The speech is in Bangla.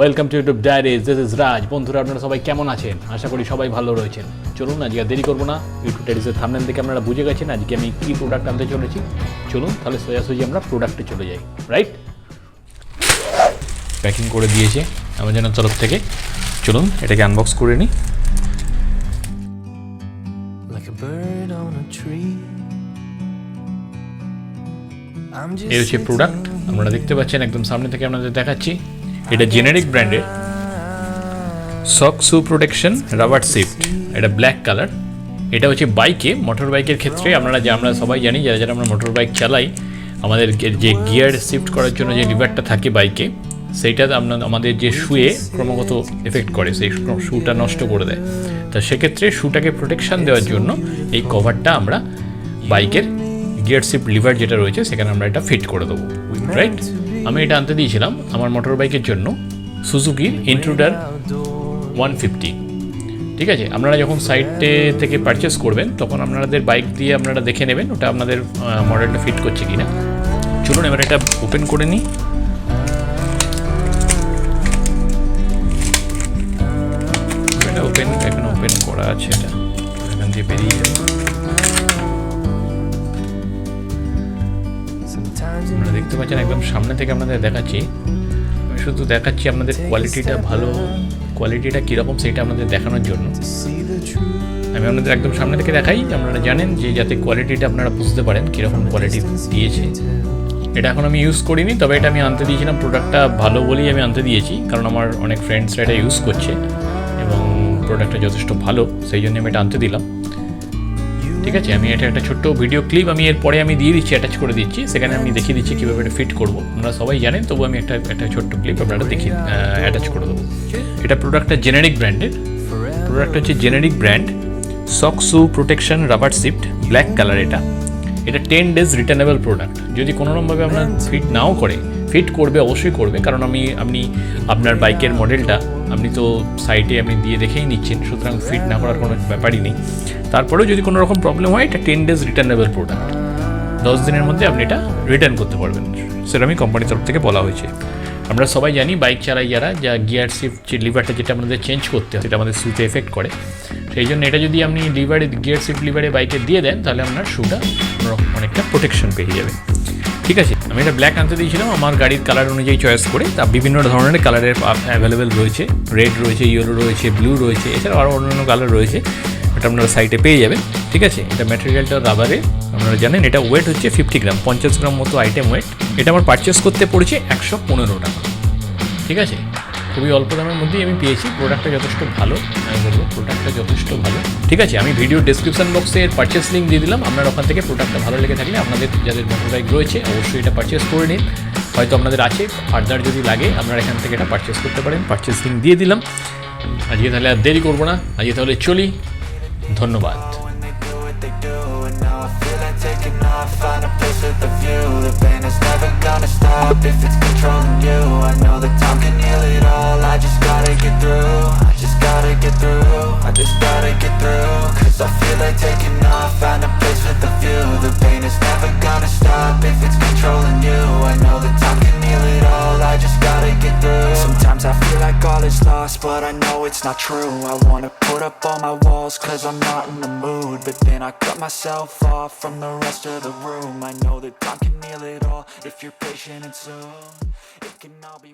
Welcome to YouTube diaries. This is Raj. বন্ধুরা, আপনারা সবাই কেমন আছেন? আশা করি সবাই ভালো রয়েছেন। চলুন, আজকে দেরি করবো না। ইউটিউব ডায়েরিজের থাম্বনেল থেকে আপনারা বুঝে গেছেন আজকে আমি কী প্রোডাক্ট আনতে চলেছি। চলুন তাহলে সোজাসুজি আমরা প্রোডাক্টে চলে যাই। রাইট, প্যাকিং করে দিয়েছে অ্যামাজনের তরফ থেকে। চলুন এটাকে আনবক্স করে নিই। এই হচ্ছে প্রোডাক্ট, আপনারা দেখতে পাচ্ছেন একদম সামনে থেকে আপনাদের দেখাচ্ছি। এটা জেনেরিক ব্র্যান্ডের শক শু প্রোটেকশন রাবার শিফট। এটা ব্ল্যাক কালার। এটা হচ্ছে বাইকে, মোটর বাইকের ক্ষেত্রে আমরা সবাই জানি, যারা আমরা মোটর বাইক চালাই, আমাদের যে গিয়ার শিফট করার জন্য যে লিভারটা থাকে বাইকে, সেইটা আমাদের যে শুয়ে ক্রমাগত এফেক্ট করে, সেই শুটা নষ্ট করে দেয়। তা সেক্ষেত্রে শুটাকে প্রোটেকশান দেওয়ার জন্য এই কভারটা আমরা বাইকের গিয়ার শিফট লিভার যেটা রয়েছে সেখানে আমরা এটা ফিট করে দেবো। রাইট, আমি এটা আনতে দিয়েছিলাম আমার মোটর বাইকের জন্য, সুজুকি ইন্ট্রুডার 150। ঠিক আছে, আপনারা যখন সাইটে থেকে পারচেস করবেন তখন আপনাদের বাইক দিয়ে আপনারা দেখে নেবেন ওটা আপনাদের মডেলটা ফিট করছে কিনা। চলুন এবার এটা ওপেন করে নিই। এটা এখানে ওপেন করা আছে, এটা এখান দিয়ে বেরিয়ে যাবে। আপনারা দেখতে পাচ্ছেন একদম সামনে থেকে আপনাদের দেখাচ্ছি। আমি শুধু দেখাচ্ছি আপনাদের কোয়ালিটিটা ভালো, কোয়ালিটিটা কীরকম সেটা আপনাদের দেখানোর জন্য আমি আপনাদের একদম সামনে থেকে দেখাই। আপনারা জানেন যে যাতে কোয়ালিটিটা আপনারা বুঝতে পারেন কীরকম কোয়ালিটি দিয়েছে। এটা এখন আমি ইউজ করিনি, তবে এটা আমি আনতে দিয়েছিলাম। প্রোডাক্টটা ভালো বলেই আমি আনতে দিয়েছি, কারণ আমার অনেক ফ্রেন্ডসরা এটা ইউজ করছে এবং প্রোডাক্টটা যথেষ্ট ভালো, সেই জন্য আমি এটা আনতে দিলাম। ঠিক আছে, আমি এটা একটা ছোট্ট ভিডিও ক্লিপ আমি এরপরে আমি দিয়ে দিচ্ছি, অ্যাটাচ করে দিচ্ছি, সেখানে আমি দেখিয়ে দিচ্ছি কীভাবে এটা ফিট করবো। আপনারা সবাই জানেন, তবু আমি একটা ছোট্ট ক্লিপ আপনারা দেখিয়ে অ্যাটাচ করে দেবো। এটা প্রোডাক্টটা জেনেরিক ব্র্যান্ডের। প্রোডাক্ট হচ্ছে generic brand shock shoe protection rubber shift, black colour. এটা 10 days রিটার্নেবল প্রোডাক্ট। যদি কোনোরকমভাবে আপনার ফিট নাও করে, ফিট করবে, অবশ্যই করবে, কারণ আপনি আপনার বাইকের মডেলটা আপনি তো সাইটে আপনি দিয়ে দেখেই নিচ্ছেন, সুতরাং ফিট না করার কোনো ব্যাপারই নেই। তারপরেও যদি কোনো রকম প্রবলেম হয়, এটা 10 days রিটার্নেবল প্রোডাক্ট। 10 দিনের মধ্যে আপনি এটা রিটার্ন করতে পারবেন, সেটা আমি কোম্পানির তরফ থেকে বলা হয়েছে। আমরা সবাই জানি বাইক চালাই যারা, যা গিয়ার শিফট লিভারটা যেটা আমাদের চেঞ্জ করতে হয় সেটা আমাদের শুতে এফেক্ট করে। সেই জন্য এটা যদি আপনি গিয়ার শিফট লিভারে বাইকে দিয়ে দেন, তাহলে আপনার শুটা অনেকটা প্রোটেকশন পেয়ে যাবে। ঠিক আছে, আমি এটা ব্ল্যাক আনতে দিয়েছিলাম আমার গাড়ির কালার অনুযায়ী চয়েস করে। তা বিভিন্ন ধরনের কালারের অ্যাভেলেবেল রয়েছে, রেড রয়েছে, ইয়েলো রয়েছে, ব্লু রয়েছে, এছাড়াও আরও অন্যান্য কালার রয়েছে, এটা আপনারা সাইটে পেয়ে যাবেন। ঠিক আছে, এটা ম্যাটেরিয়ালটা রাবারে, আপনারা জানেন। এটা ওয়েট হচ্ছে 50 গ্রাম, 50 গ্রাম মতো আইটেম ওয়েট। এটা আমার পারচেস করতে পড়েছে 115 টাকা। ঠিক আছে, খুবই অল্প দামের মধ্যেই আমি পেয়েছি। প্রোডাক্টটা যথেষ্ট ভালো, আমি বলবো প্রোডাক্টটা যথেষ্ট ভালো। ঠিক আছে, আমি ভিডিও ডেসক্রিপশন বক্সে এর পারচেস লিঙ্ক দিয়ে দিলাম। আপনারা ওখান থেকে প্রোডাক্টটা ভালো লেগে থাকলে আপনাদের যাদের মোটর বাইক রয়েছে অবশ্যই এটা পারচেস করে নিন। হয়তো আপনাদের আছে, ফার্দার যদি লাগে আপনারা এখান থেকে এটা পারচেস করতে পারেন। পারচেস লিঙ্ক দিয়ে দিলাম। আজকে তাহলে আর দেরি করবো না, আজকে তাহলে চলি। ধন্যবাদ। Find a place with a view. The pain is never gonna stop if it's controlling you. I know that time can heal it all. I just gotta get through. I just gotta get through. I just gotta get through. Cause I feel like taking off. Find a place with a view. The pain is never gonna stop if it's controlling you. I know that time can heal it all. I just gotta get through. Sometimes I feel like all is lost, but I know it's not true. I wanna put up all my walls cause I'm not in the mood. But then I cut myself off from the rest of the room. I know that time can heal it all if you're patient and soon it can all be